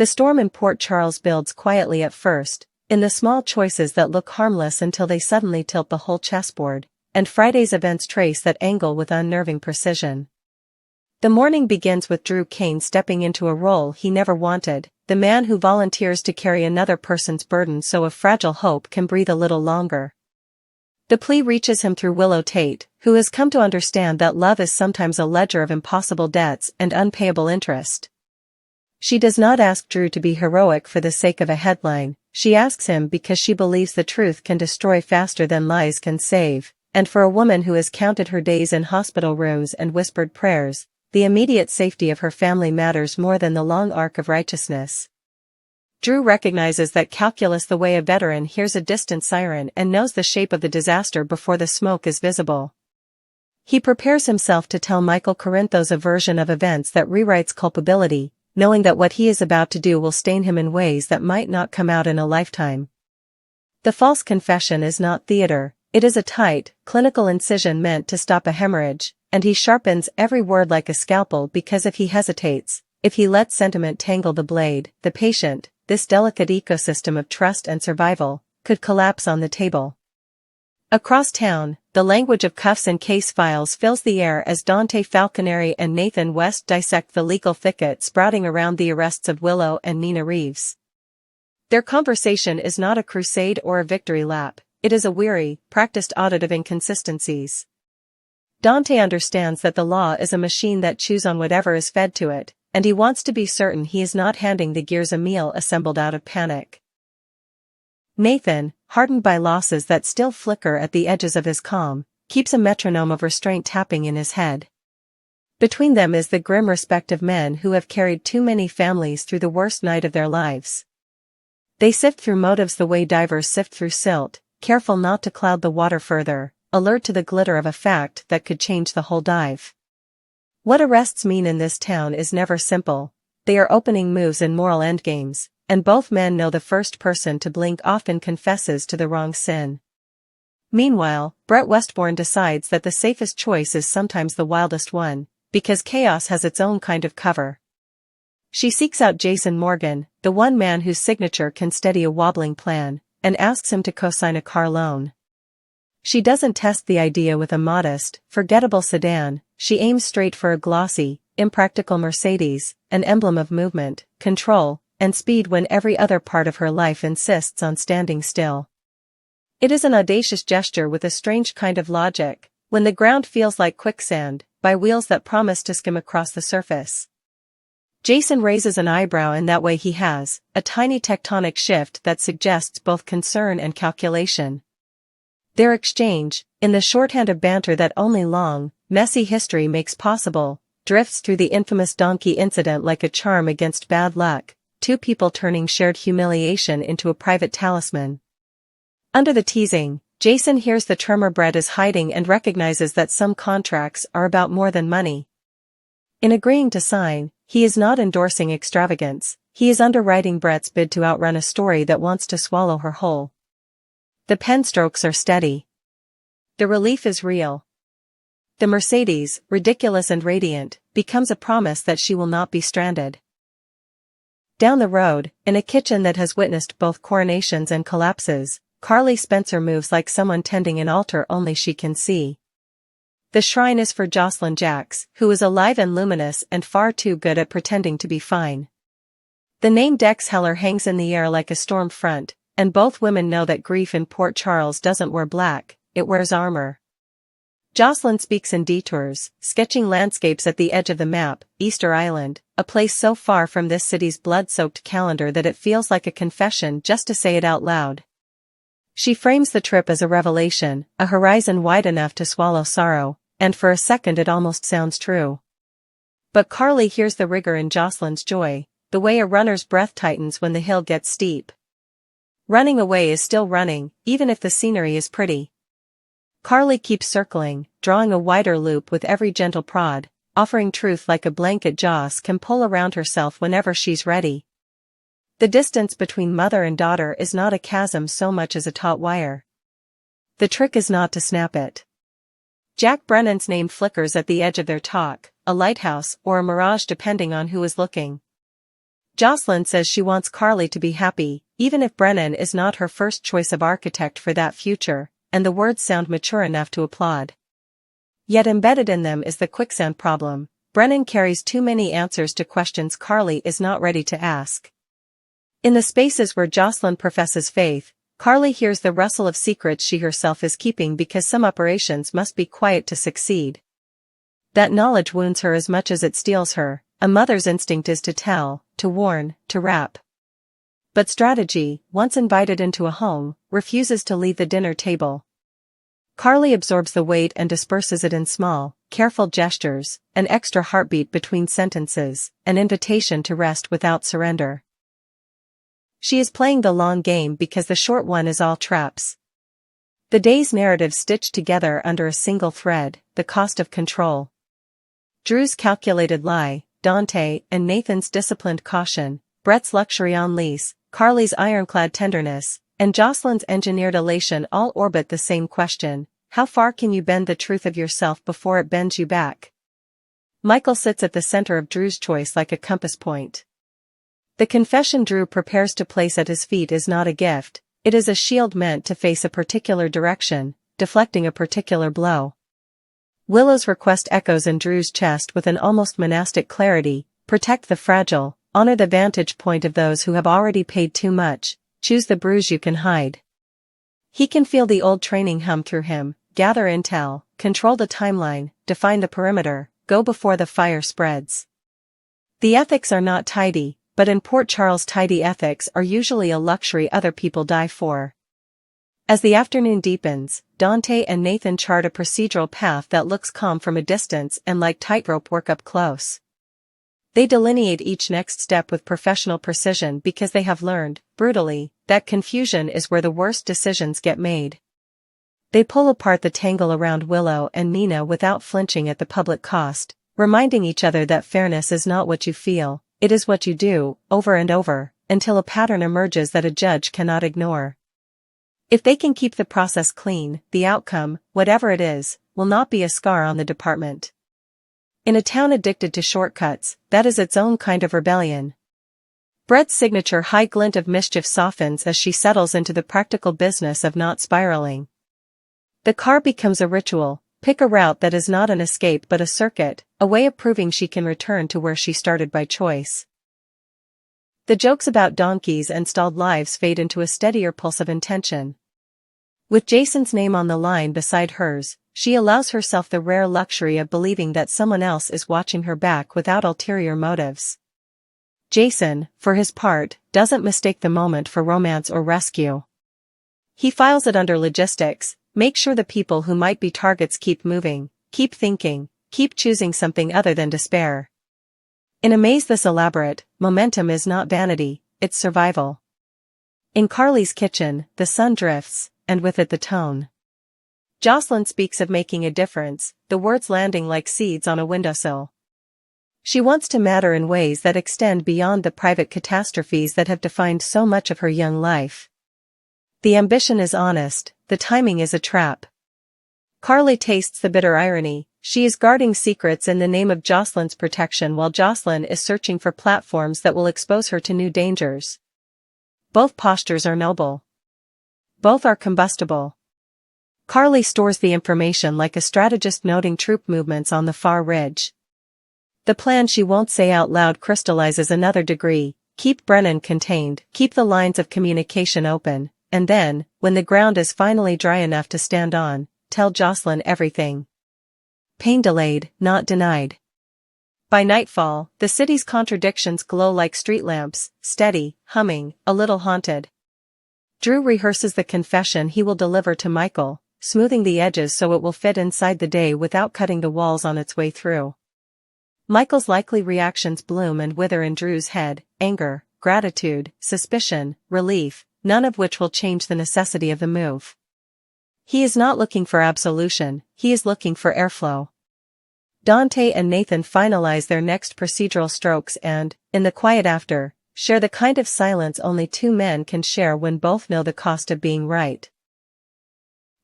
The storm in Port Charles builds quietly at first, in the small choices that look harmless until they suddenly tilt the whole chessboard, and Friday's events trace that angle with unnerving precision. The morning begins with Drew Kane stepping into a role he never wanted, the man who volunteers to carry another person's burden so a fragile hope can breathe a little longer. The plea reaches him through Willow Tate, who has come to understand that love is sometimes a ledger of impossible debts and unpayable interest. She does not ask Drew to be heroic for the sake of a headline, she asks him because she believes the truth can destroy faster than lies can save, and for a woman who has counted her days in hospital rooms and whispered prayers, the immediate safety of her family matters more than the long arc of righteousness. Drew recognizes that calculus the way a veteran hears a distant siren and knows the shape of the disaster before the smoke is visible. He prepares himself to tell Michael Corinthos a version of events that rewrites culpability, knowing that what he is about to do will stain him in ways that might not come out in a lifetime. The false confession is not theater, it is a tight, clinical incision meant to stop a hemorrhage, and he sharpens every word like a scalpel because if he hesitates, if he lets sentiment tangle the blade, the patient, this delicate ecosystem of trust and survival, could collapse on the table. Across town, the language of cuffs and case files fills the air as Dante Falconeri and Nathan West dissect the legal thicket sprouting around the arrests of Willow and Nina Reeves. Their conversation is not a crusade or a victory lap, it is a weary, practiced audit of inconsistencies. Dante understands that the law is a machine that chews on whatever is fed to it, and he wants to be certain he is not handing the gears a meal assembled out of panic. Nathan, hardened by losses that still flicker at the edges of his calm, keeps a metronome of restraint tapping in his head. Between them is the grim respect of men who have carried too many families through the worst night of their lives. They sift through motives the way divers sift through silt, careful not to cloud the water further, alert to the glitter of a fact that could change the whole dive. What arrests mean in this town is never simple, they are opening moves in moral endgames, and both men know the first person to blink often confesses to the wrong sin. Meanwhile, Brett Westbourne decides that the safest choice is sometimes the wildest one, because chaos has its own kind of cover. She seeks out Jason Morgan, the one man whose signature can steady a wobbling plan, and asks him to co-sign a car loan. She doesn't test the idea with a modest, forgettable sedan, she aims straight for a glossy, impractical Mercedes, an emblem of movement, control, and speed when every other part of her life insists on standing still. It is an audacious gesture with a strange kind of logic, when the ground feels like quicksand, by wheels that promise to skim across the surface. Jason raises an eyebrow in that way he has, a tiny tectonic shift that suggests both concern and calculation. Their exchange, in the shorthand of banter that only long, messy history makes possible, drifts through the infamous donkey incident like a charm against bad luck, two people turning shared humiliation into a private talisman. Under the teasing, Jason hears the tremor Brett is hiding and recognizes that some contracts are about more than money. In agreeing to sign, he is not endorsing extravagance, he is underwriting Brett's bid to outrun a story that wants to swallow her whole. The pen strokes are steady. The relief is real. The Mercedes, ridiculous and radiant, becomes a promise that she will not be stranded. Down the road, in a kitchen that has witnessed both coronations and collapses, Carly Spencer moves like someone tending an altar only she can see. The shrine is for Josslyn Jacks, who is alive and luminous and far too good at pretending to be fine. The name Dex Heller hangs in the air like a storm front, and both women know that grief in Port Charles doesn't wear black, it wears armor. Josslyn speaks in detours, sketching landscapes at the edge of the map, Easter Island, a place so far from this city's blood-soaked calendar that it feels like a confession just to say it out loud. She frames the trip as a revelation, a horizon wide enough to swallow sorrow, and for a second it almost sounds true. But Carly hears the rigor in Josslyn's joy, the way a runner's breath tightens when the hill gets steep. Running away is still running, even if the scenery is pretty. Carly keeps circling, drawing a wider loop with every gentle prod, offering truth like a blanket Joss can pull around herself whenever she's ready. The distance between mother and daughter is not a chasm so much as a taut wire. The trick is not to snap it. Jack Brennan's name flickers at the edge of their talk, a lighthouse or a mirage depending on who is looking. Josslyn says she wants Carly to be happy, even if Brennan is not her first choice of architect for that future, and the words sound mature enough to applaud. Yet embedded in them is the quicksand problem. Brennan carries too many answers to questions Carly is not ready to ask. In the spaces where Josslyn professes faith, Carly hears the rustle of secrets she herself is keeping because some operations must be quiet to succeed. That knowledge wounds her as much as it steels her. A mother's instinct is to tell, to warn, to wrap. But strategy, once invited into a home, refuses to leave the dinner table. Carly absorbs the weight and disperses it in small, careful gestures, an extra heartbeat between sentences, an invitation to rest without surrender. She is playing the long game because the short one is all traps. The day's narrative stitched together under a single thread, the cost of control. Drew's calculated lie, Dante and Nathan's disciplined caution, Brett's luxury on lease, Carly's ironclad tenderness, and Josslyn's engineered elation all orbit the same question: how far can you bend the truth of yourself before it bends you back? Michael sits at the center of Drew's choice like a compass point. The confession Drew prepares to place at his feet is not a gift, it is a shield meant to face a particular direction, deflecting a particular blow. Willow's request echoes in Drew's chest with an almost monastic clarity: protect the fragile, honor the vantage point of those who have already paid too much, choose the bruise you can hide. He can feel the old training hum through him: gather intel, control the timeline, define the perimeter, go before the fire spreads. The ethics are not tidy, but in Port Charles tidy ethics are usually a luxury other people die for. As the afternoon deepens, Dante and Nathan chart a procedural path that looks calm from a distance and like tightrope work up close. They delineate each next step with professional precision because they have learned, brutally, that confusion is where the worst decisions get made. They pull apart the tangle around Willow and Nina without flinching at the public cost, reminding each other that fairness is not what you feel, it is what you do, over and over, until a pattern emerges that a judge cannot ignore. If they can keep the process clean, the outcome, whatever it is, will not be a scar on the department. In a town addicted to shortcuts, that is its own kind of rebellion. Brett's signature high glint of mischief softens as she settles into the practical business of not spiraling. The car becomes a ritual: pick a route that is not an escape but a circuit, a way of proving she can return to where she started by choice. The jokes about donkeys and stalled lives fade into a steadier pulse of intention. With Jason's name on the line beside hers, she allows herself the rare luxury of believing that someone else is watching her back without ulterior motives. Jason, for his part, doesn't mistake the moment for romance or rescue. He files it under logistics: make sure the people who might be targets keep moving, keep thinking, keep choosing something other than despair. In a maze this elaborate, momentum is not vanity, it's survival. In Carly's kitchen, the sun drifts, and with it the tone. Josslyn speaks of making a difference, the words landing like seeds on a windowsill. She wants to matter in ways that extend beyond the private catastrophes that have defined so much of her young life. The ambition is honest, the timing is a trap. Carly tastes the bitter irony: she is guarding secrets in the name of Josslyn's protection while Josslyn is searching for platforms that will expose her to new dangers. Both postures are noble. Both are combustible. Carly stores the information like a strategist noting troop movements on the far ridge. The plan she won't say out loud crystallizes another degree: keep Brennan contained, keep the lines of communication open, and then, when the ground is finally dry enough to stand on, tell Josslyn everything. Pain delayed, not denied. By nightfall, the city's contradictions glow like street lamps, steady, humming, a little haunted. Drew rehearses the confession he will deliver to Michael, smoothing the edges so it will fit inside the day without cutting the walls on its way through. Michael's likely reactions bloom and wither in Drew's head: anger, gratitude, suspicion, relief, none of which will change the necessity of the move. He is not looking for absolution, he is looking for airflow. Dante and Nathan finalize their next procedural strokes and, in the quiet after, share the kind of silence only two men can share when both know the cost of being right.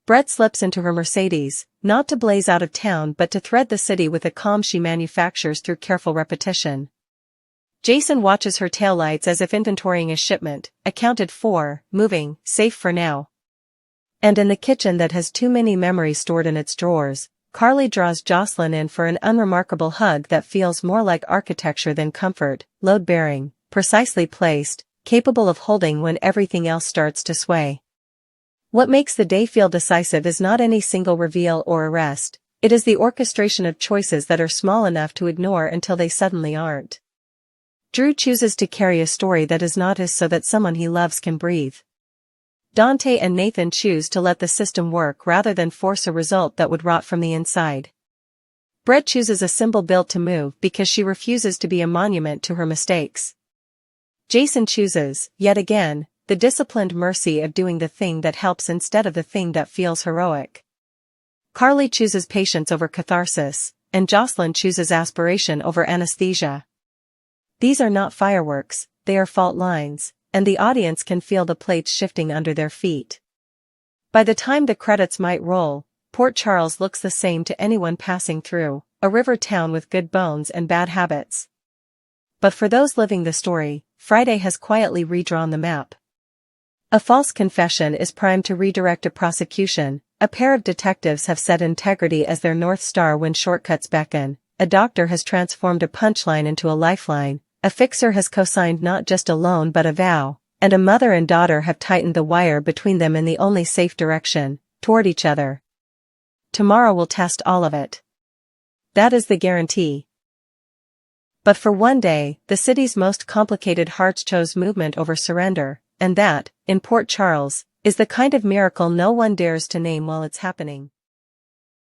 Brett slips into her Mercedes, not to blaze out of town but to thread the city with a calm she manufactures through careful repetition. Jason watches her taillights as if inventorying a shipment, accounted for, moving, safe for now. And in the kitchen that has too many memories stored in its drawers, Carly draws Josslyn in for an unremarkable hug that feels more like architecture than comfort, load-bearing, precisely placed, capable of holding when everything else starts to sway. What makes the day feel decisive is not any single reveal or arrest, it is the orchestration of choices that are small enough to ignore until they suddenly aren't. Drew chooses to carry a story that is not his so that someone he loves can breathe. Dante and Nathan choose to let the system work rather than force a result that would rot from the inside. Brett chooses a symbol built to move because she refuses to be a monument to her mistakes. Jason chooses, yet again, the disciplined mercy of doing the thing that helps instead of the thing that feels heroic. Carly chooses patience over catharsis, and Josslyn chooses aspiration over anesthesia. These are not fireworks, they are fault lines, and the audience can feel the plates shifting under their feet. By the time the credits might roll, Port Charles looks the same to anyone passing through, a river town with good bones and bad habits. But for those living the story, Friday has quietly redrawn the map. A false confession is primed to redirect a prosecution, a pair of detectives have set integrity as their North Star when shortcuts beckon, a doctor has transformed a punchline into a lifeline, a fixer has co-signed not just a loan but a vow, and a mother and daughter have tightened the wire between them in the only safe direction, toward each other. Tomorrow will test all of it. That is the guarantee. But for one day, the city's most complicated hearts chose movement over surrender, and that, in Port Charles, is the kind of miracle no one dares to name while it's happening.